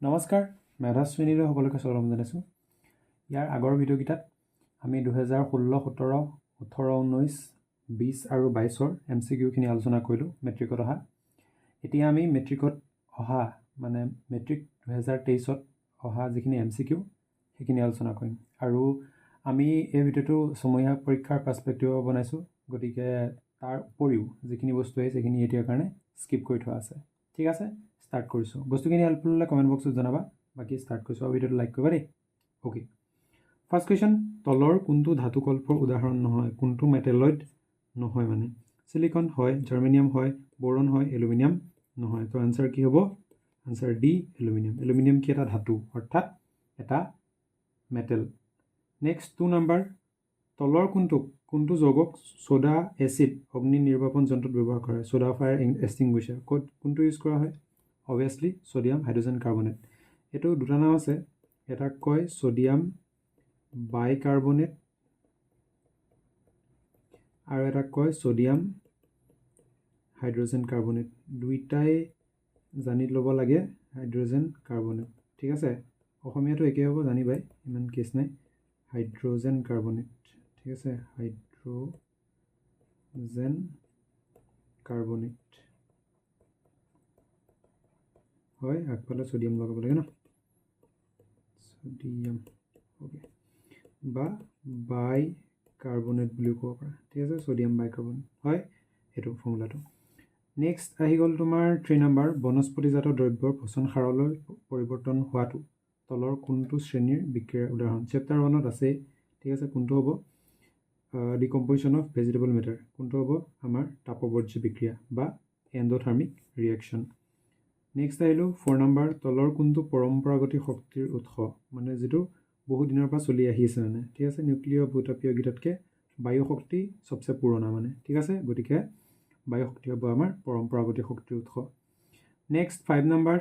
নমস্কাৰ, মেধাশ্ৰেণীলৈ সকলোকে স্বাগতম জনাইছোঁ। ইয়াৰ আগৰ ভিডিঅ'কেইটাত আমি 2016, 17, 18, 19, 20 আৰু 22ৰ MCQখিনি আলোচনা কৰিলোঁ মেট্ৰিকত অহা। এতিয়া আমি মেট্ৰিকত অহা মানে মেট্ৰিক 2023ত অহা যিখিনি MCQ সেইখিনি আলোচনা কৰিম। আৰু আমি এই ভিডিঅ'টো ছমহীয়া পৰীক্ষাৰ পাৰ্চপেক্টিভত বনাইছোঁ, গতিকে তাৰ উপৰিও যিখিনি বস্তু আহিছে সেইখিনি এতিয়াৰ কাৰণে স্কিপ কৰি থোৱা আছে। ঠিক আছে, ষ্টাৰ্ট কৰিছোঁ। বস্তুখিনি হেল্পফুল হ'লে কমেণ্ট বক্সত জনাবা। বাকী ষ্টাৰ্ট কৰিছোঁ আৰু ভিডিঅ'টো লাইক কৰিবা দেই। অ'কে, ফাৰ্ষ্ট কুৱেশ্যন, তলৰ কোনটো ধাতুকল্পৰ উদাহৰণ নহয়? কোনটো মেটেলইড নহয়? মানে চিলিকন হয়, জাৰ্মেনিয়াম হয়, বৰন হয়, এলুমিনিয়াম নহয়। তো আনচাৰ কি হ'ব? Answer D, aluminium. এলুমিনিয়াম কি এটা ধাতু, অৰ্থাৎ এটা মেটেল। নেক্সট 2 নম্বৰ, তলৰ কোনটো যৌগক ছ'ডা এচিড অগ্নি নিৰ্বাপন যন্ত্ৰত ব্যৱহাৰ কৰা হয়? ছ'ডা ফায়াৰ এক্সটিংগুইশ্বাৰ কোনটো ইউজ কৰা হয়? Obviously sodium hydrogen carbonate. এইটো দুটা নাম আছে, এটা কয় ছ'ডিয়াম বাইকাৰ্বনেট আৰু এটা কয় ছ'ডিয়াম হাইড্ৰজেন কাৰ্বনেট। দুইটাই জানি ল'ব লাগে হাইড্ৰজেন কাৰ্বনেট। ঠিক আছে, অসমীয়াটো একেই হ'ব, জানিবাই, ইমান কেছ নাই। হাইড্ৰজেন কাৰ্বনেট, ঠিক আছে, হাইড্ৰজেন কাৰ্বনেট হয়, আগফালে ছ'ডিয়াম লগাব লাগে ন, ছ'ডিয়াম। অ'কে, বা বাই কাৰ্বনেট বুলিও ক'ব পাৰা। ঠিক আছে, ছ'ডিয়াম বাইকাৰ্বনেট হয় এইটো ফৰ্মুলাটো। নেক্সট আহি গ'ল তোমাৰ 3 নম্বৰ, বনস্পতিজাত দ্ৰব্যৰ পচন সাৰলৈ পৰিৱৰ্তন হোৱাটো তলৰ কোনটো শ্ৰেণীৰ বিক্ৰিয়াৰ উদাহৰণ? চেপ্টাৰ 1ত আছে। ঠিক আছে, কোনটো হ'ব? ডিকম্প'জিশ্যন অফ ভেজিটেবল মেটাৰ। কোনটো হ'ব? আমাৰ তাপবৰ্জ্য বিক্ৰিয়া বা এণ্ডোথাৰ্মিক ৰিয়েকশ্যন। নেক্সট আহিলোঁ 4 নম্বৰ, তলৰ কোনটো পৰম্পৰাগত শক্তিৰ উৎস? মানে যিটো বহু দিনৰ পৰা চলি আহিছে মানে। ঠিক আছে, নিউক্লিয় ভূতাপীয় গীততকৈ বায়ু শক্তি চবচে পুৰণা মানে। ঠিক আছে, গতিকে বায়ু শক্তি হ'ব আমাৰ পৰম্পৰাগত শক্তিৰ উৎস। নেক্সট 5 নম্বৰ,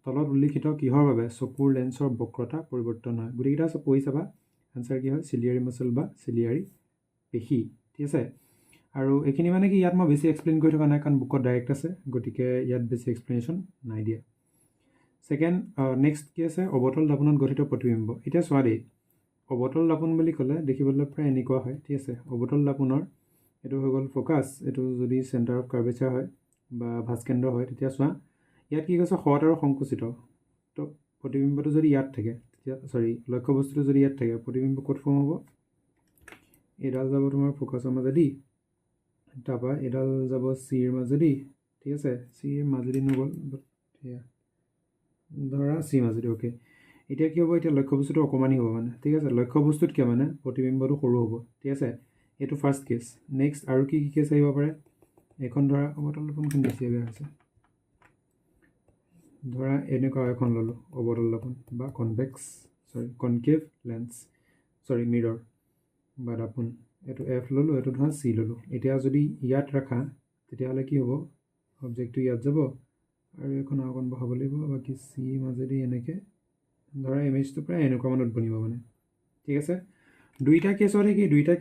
তলত উল্লিখিত কিহৰ বাবে চকুৰ লেন্সৰ বক্ৰতা পৰিৱৰ্তন হয়? গোটেইকেইটা পঢ়ি চাবা। আনচাৰ কি হয়? চিলিয়াৰী মাচল বা চিলিয়াৰী পেশী। ঠিক আছে, আৰু এইখিনি মানে কি ইয়াত মই বেছি এক্সপ্লেইন কৰি থকা নাই, কাৰণ বুকত ডাইৰেক্ট আছে, গতিকে ইয়াত বেছি এক্সপ্লেনেশ্যন নাই দিয়া। ছেকেণ্ড, নেক্সট কি আছে? অৱতল দাপোনত গঠিত প্ৰতিবিম্ব। এতিয়া চোৱা দেই, অৱতল দাপোন বুলি ক'লে দেখিবলৈ প্ৰায় এনেকুৱা হয়। ঠিক আছে, অৱতল দাপোনৰ এইটো হৈ গ'ল ফ'কাছ, এইটো যদি চেণ্টাৰ অফ কাৰ্ভেচাৰ হয় বা ভাস্কেন্দ্ৰ হয়, তেতিয়া চোৱা ইয়াত কি কৈছে? সৎ আৰু সংকুচিত। তো প্ৰতিবিম্বটো যদি ইয়াত থাকে, তেতিয়া লক্ষ্য বস্তুটো যদি ইয়াত থাকে, প্ৰতিবিম্ব ক'ত ফৰ্ম হ'ব? এইডাল যাব তোমাৰ ফ'কাছৰ মাজেদি, তাৰপৰা এইডাল যাব চিৰ মাজেদি। ঠিক আছে, চিৰ মাজেদি নগ'ল, সেয়া ধৰা চি মাজেদি। অ'কে, এতিয়া কি হ'ব? এতিয়া লক্ষ্য বস্তুটো অকণমানি হ'ব মানে। ঠিক আছে, লক্ষ্য বস্তুতকৈ মানে প্ৰতিবিম্বটো সৰু হ'ব। ঠিক আছে, এইটো ফাৰ্ষ্ট কেছ। নেক্সট আৰু কি কেছ আহিব পাৰে? এইখন ধৰা অৱতল দাপোনখন বেছি বেয়া হৈছে, ধৰা এনেকুৱা এখন ল'লোঁ অৱতল দাপোন বা কনকেভ লেন্স, মিৰৰ বা দাপোন। এইটো এফ ল'লোঁ, এইটো ধৰা চি ল'লোঁ। এতিয়া যদি ইয়াত ৰাখা, তেতিয়াহ'লে কি হ'ব? অবজেক্টটো ইয়াত যাব আৰু এইখন অকণ বহাব লাগিব, বাকী চি মাজেদি এনেকৈ ধৰা ইমেজটো প্ৰায় এনেকুৱা মানত বনিব মানে। ঠিক আছে, দুইটা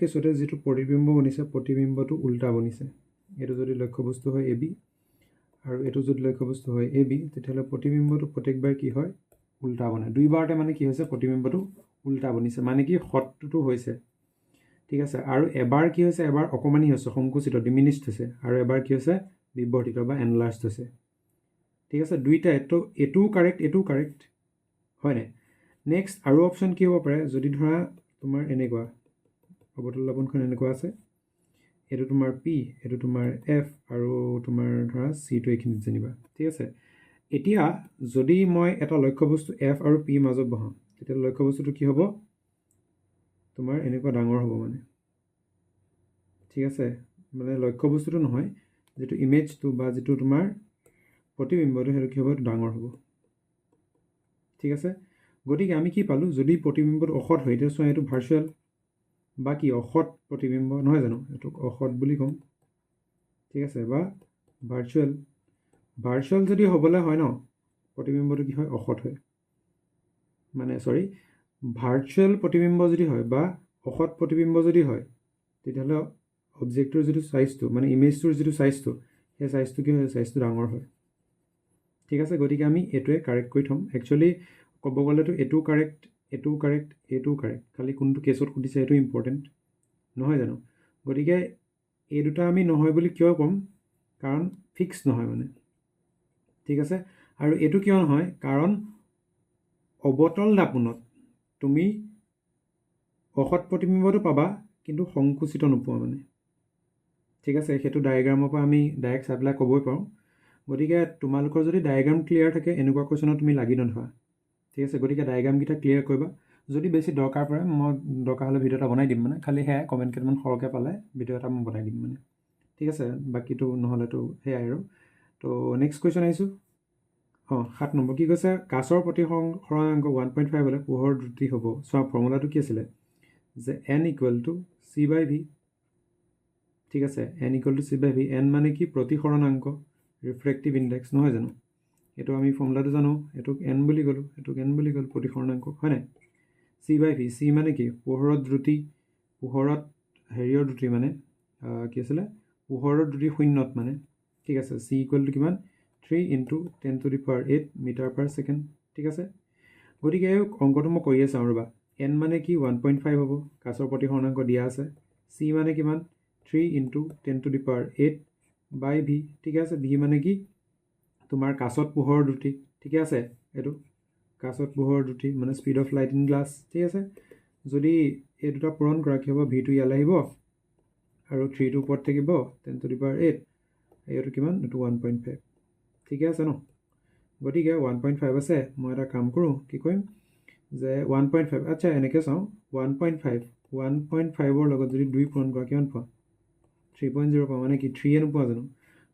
কেছতে যিটো প্ৰতিবিম্ব বনিছে, প্ৰতিবিম্বটো উল্টা বনিছে। এইটো যদি লক্ষ্য বস্তু হয় এ বি আৰু এইটো যদি লক্ষ্য বস্তু হয় এ বি, তেতিয়াহ'লে প্ৰতিবিম্বটো প্ৰত্যেকবাৰ কি হয়? উল্টা বনে। দুইবাৰতে মানে কি হৈছে? প্ৰতিবিম্বটো উল্টা বনিছে, মানে কি সৎটোতো হৈছে। ঠিক আছে, আৰু এবাৰ কি হৈছে? এবাৰ অকণমানি হৈছে, সংকুচিত, ডিমিনিছড হৈছে, আৰু এবাৰ কি হৈছে? বিবৰ্ধিত বা এনলাৰ্জড হৈছে। ঠিক আছে, দুইটা এইটোও কাৰেক্ট হয় নাই? নেক্সট আৰু অপশ্যন কি হ'ব পাৰে? যদি ধৰা তোমাৰ এনেকুৱা অৱতল দাপোনখন এনেকুৱা আছে, এইটো তোমাৰ পি, এইটো তোমাৰ এফ, আৰু তোমাৰ ধৰা চিটো এইখিনিত যেনিবা। ঠিক আছে, এতিয়া যদি মই এটা লক্ষ্য বস্তু এফ আৰু পি মাজত বহাম, তেতিয়া লক্ষ্য বস্তুটো কি হ'ব? তোমাৰ এনেকুৱা ডাঙৰ হ'ব মানে। ঠিক আছে, মানে লক্ষ্য বস্তুটো নহয়, যিটো ইমেজটো বা যিটো তোমাৰ প্ৰতিবিম্বটো, সেইটো কি হ'ব? ডাঙৰ হ'ব। ঠিক আছে, গতিকে আমি কি পালোঁ? যদি প্ৰতিবিম্বটো অসৎ হয়, এতিয়া চোৱা এইটো ভাৰ্চুৱেল বা কি অসৎ প্ৰতিবিম্ব নহয় জানো? এইটোক অসৎ বুলি ক'ম। ঠিক আছে, বা ভাৰ্চুৱেল যদি হ'বলৈ হয় ন, প্ৰতিবিম্বটো কি হয়? অসৎ হয়। মানে ভাৰ্চুৱেল প্ৰতিবিম্ব যদি হয় বা অসৎ প্ৰতিবিম্ব যদি হয়, তেতিয়াহ'লে অবজেক্টটোৰ যিটো চাইজটো, মানে ইমেজটোৰ যিটো চাইজটো, সেই চাইজটো কি হয়? চাইজটো ডাঙৰ হয়। ঠিক আছে গতিকে আমি এইটোৱে কাৰেক্ট কৰি থ'ম একচুৱেলি ক'ব গ'লেতো এইটোও কাৰেক্ট এইটোও কাৰেক্ট এইটোও কাৰেক্ট খালি কোনটো কেছত সুধিছে সেইটো ইম্পৰ্টেণ্ট নহয় জানো গতিকে এই দুটা আমি নহয় বুলি কিয় ক'ম কাৰণ ফিক্স নহয় মানে ঠিক আছে আৰু এইটো কিয় নহয় কাৰণ অৱতল দাপোনত তুমি অসৎ প্ৰতিবিম্বটো পাবা কিন্তু সংকুচিত নোপোৱা মানে ঠিক আছে সেইটো ডায়েগ্ৰামৰ পৰা আমি ডাইৰেক্ট চাই পেলাই ক'বই পাৰোঁ গতিকে তোমালোকৰ যদি ডায়েগ্ৰাম ক্লিয়াৰ থাকে এনেকুৱা কুৱেশ্যনত তুমি লাগি নধৰা ঠিক আছে গতিকে ডায়েগ্ৰামকেইটা ক্লিয়াৰ কৰিবা যদি বেছি দৰকাৰ পৰে মই দৰকাৰ হ'লে ভিডিঅ' এটা বনাই দিম মানে খালি সেয়াই কমেণ্ট কেইটামান সৰহকৈ পালে ভিডিঅ' এটা মই বনাই দিম মানে ঠিক আছে বাকীটো নহ'লেতো সেয়াই আৰু তো নেক্সট কুৱেশ্যন আহিছোঁ 7 নম্বৰ কি কৈছে কাছৰ প্ৰতিসৰণাংক 1.5 হ'লে পোহৰ দ্ৰুতি হ'ব চোৱা ফৰ্মুলাটো কি আছিলে যে n = c/v ঠিক আছে n = c/v n মানে কি প্ৰতিসৰণাংক ৰিফ্ৰেক্টিভ ইণ্ডেক্স নহয় জানো এইটো আমি ফৰ্মুলাটো জানো এইটোক n বুলি ক'লোঁ এইটোক n বুলি ক'লোঁ প্ৰতিসৰণাংক হয় নাই c/v c মানে কি পোহৰত দ্ৰুতি পোহৰত হেৰিয়ৰ দ্ৰুতি মানে কি আছিলে পোহৰৰ দ্ৰুতি শূন্যত মানে ঠিক আছে c = কিমান 3 × 10⁸ মিটাৰ/ছেকেণ্ড ঠিক আছে গতিকে এই অংকটো মই কৰি চাওঁ ৰ'বা n মানে কি 1.5 হ'ব কাছৰ প্ৰতিসৰণাংক দিয়া আছে c মানে কিমান 3 × 10⁸ v ঠিক আছে v মানে কি তোমাৰ কাছত পোহৰৰ দ্ৰুতি ঠিকে আছে এইটো কাছত পোহৰৰ দ্ৰুতি মানে speed of light in glass ঠিক আছে যদি এই দুটা পূৰণ কৰা কি হ'ব ভিটো ইয়ালৈ আহিব আৰু 3টো ওপৰত থাকিব 10⁸ এইটো কিমান এইটো 1.5 ঠিকে আছে ন গতিকে 1.5 আছে মই এটা কাম কৰোঁ কি কৰিম যে 1.5 আচ্ছা এনেকৈ চাওঁ 1.5ৰ লগত যদি 2 পূৰণ কৰা কিমান পোৱা 3.0 পাওঁ মানে কি 3 নোপোৱা জানো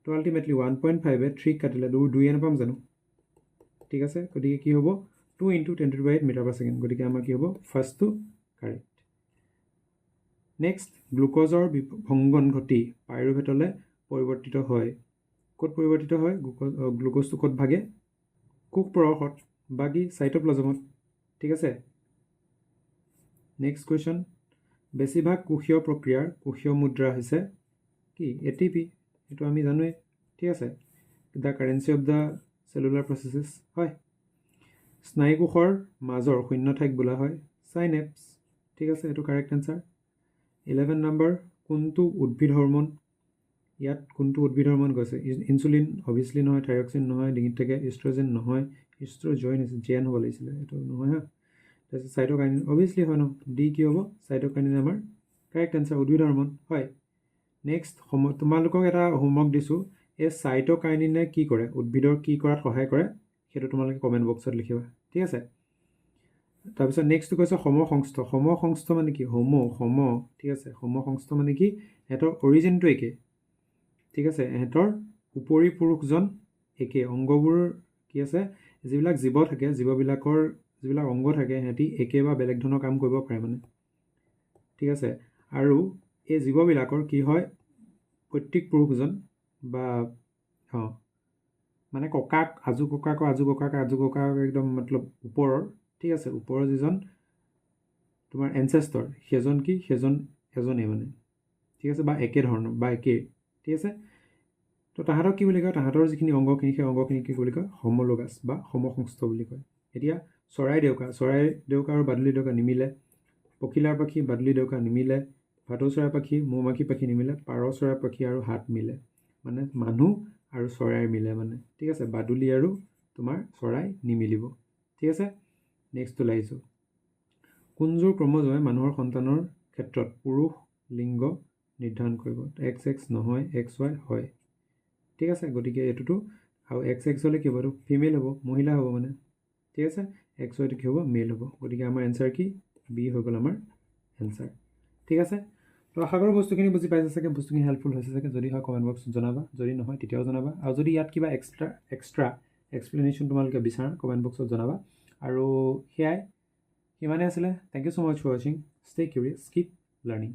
তো আল্টিমেটলি 1.5 3 কাটিলে 2 নাপাম জানো ঠিক আছে গতিকে কি হ'ব 2 × 10⁸ মিটাৰ/ছেকেণ্ড গতিকে আমাৰ কি হ'ব ফাৰ্ষ্টটো কাৰেক্ট নেক্সট গ্লুক'জৰ ভংগন ঘটি পাইৰুভেটলৈ পৰিৱৰ্তিত হয় ক'ত পৰিৱৰ্তিত হয় গ্লুক'জটো ক'ত ভাগে কোষ পৰশত বাকী চাইটোপ্লাজমত ঠিক আছে নেক্সট কুৱেশ্যন বেছিভাগ কোষীয় প্ৰক্ৰিয়াৰ কোষীয় মুদ্ৰা হৈছে কি ATP এইটো আমি জানোৱেই ঠিক আছে the currency of the cellular processes হয় স্নায়ুকোষৰ মাজৰ শূন্য ঠাইক বোলা হয় চাইনেপছ ঠিক আছে এইটো কাৰেক্ট এনচাৰ 11 নম্বৰ কোনটো উদ্ভিদ হৰম'ন ইয়াত কোনটো উদ্ভিদ হৰম'ন কৈছে ইনচুলিন অভিয়াছলি নহয় থাইৰক্সিন নহয় ডিঙিত থাকে ইষ্ট্ৰজেন নহয় ইষ্ট্ৰজইন জেন হ'ব লাগিছিলে এইটো নহয় হা তাৰপিছত চাইটোকাইনিন অভিয়াছলি হয় ন ডি কি হ'ব চাইটোকাইনিন আমাৰ কাৰেক্ট এনচাৰ উদ্ভিদ হৰম'ন হয় নেক্সট তোমালোকক এটা হোমৱৰ্ক দিছোঁ এই চাইটোকাইনিনে কি কৰে উদ্ভিদৰ কি কৰাত সহায় কৰে সেইটো তোমালোকে কমেণ্ট বক্সত লিখিবা ঠিক আছে তাৰপিছত নেক্সটটো কৈছে সমসংস্থ মানে কি সম ঠিক আছে সমসংস্থ মানে কি সিহঁতৰ অৰিজিনটো একে ঠিক আছে সিহঁতৰ উপৰি পুৰুষজন একে অংগবোৰ কি আছে যিবিলাক জীৱ থাকে জীৱবিলাকৰ যিবিলাক অংগ থাকে সিহঁতি একে বা বেলেগ ধৰণৰ কাম কৰিব পাৰে মানে ঠিক আছে আৰু এই জীৱবিলাকৰ কি হয় প্ৰত্যেক পুৰুষজন বা মানে ককাক আজু ককাক একদম মতলব ওপৰৰ ঠিক আছে ওপৰৰ যিজন তোমাৰ এনচেষ্টৰ সেইজন কি সেইজন এজনেই মানে ঠিক আছে বা একে ধৰণৰ বা একেই ঠিক আছে তো তাহাঁতক কি বুলি কয় তাহাঁতৰ যিখিনি অংগখিনি সেই অংগখিনি কি বুলি কয় সমলোগাছ বা সমসংস্থ বুলি কয় এতিয়া চৰাই দেউকা আৰু বাদুলি দেউকা নিমিলে পখিলাৰ পাখি বাদুলি দেউকা নিমিলে ভাটৌ চৰাই পাখি মৌ মাখি পাখি নিমিলে পাৰ চৰাই পাখি আৰু হাত মিলে মানে মানুহ আৰু চৰাই মিলে মানে ঠিক আছে বাদুলি আৰু তোমাৰ চৰাই নিমিলিব ঠিক আছে নেক্সটটো লাগিছোঁ কোনযোৰ ক্ৰমজমে মানুহৰ সন্তানৰ ক্ষেত্ৰত পুৰুষ লিংগ নিৰ্ধাৰণ কৰিব XX নহয় XY হয় ঠিক আছে গতিকে এইটোতো আৰু XX হ'লে কি হ'ব এইটো ফিমেল হ'ব মহিলা হ'ব মানে ঠিক আছে XYটো কি হ'ব মেল হ'ব গতিকে আমাৰ এনচাৰ কি বি হৈ গ'ল আমাৰ এনচাৰ ঠিক আছে তো আশা কৰোঁ বস্তুখিনি বুজি পাইছে চাগে বস্তুখিনি হেল্পফুল হৈছে চাগে যদি হয় কমেণ্ট বক্সত জনাবা যদি নহয় তেতিয়াও জনাবা আৰু যদি ইয়াত কিবা এক্সট্ৰা এক্সপ্লেনেশ্যন তোমালোকে বিচাৰা কমেণ্ট বক্সত জনাবা আৰু সেয়াই সিমানেই আছিলে thank you so' much for ৱাচিং ষ্টে কিউৰিয়াছ কিপ লাৰ্ণিং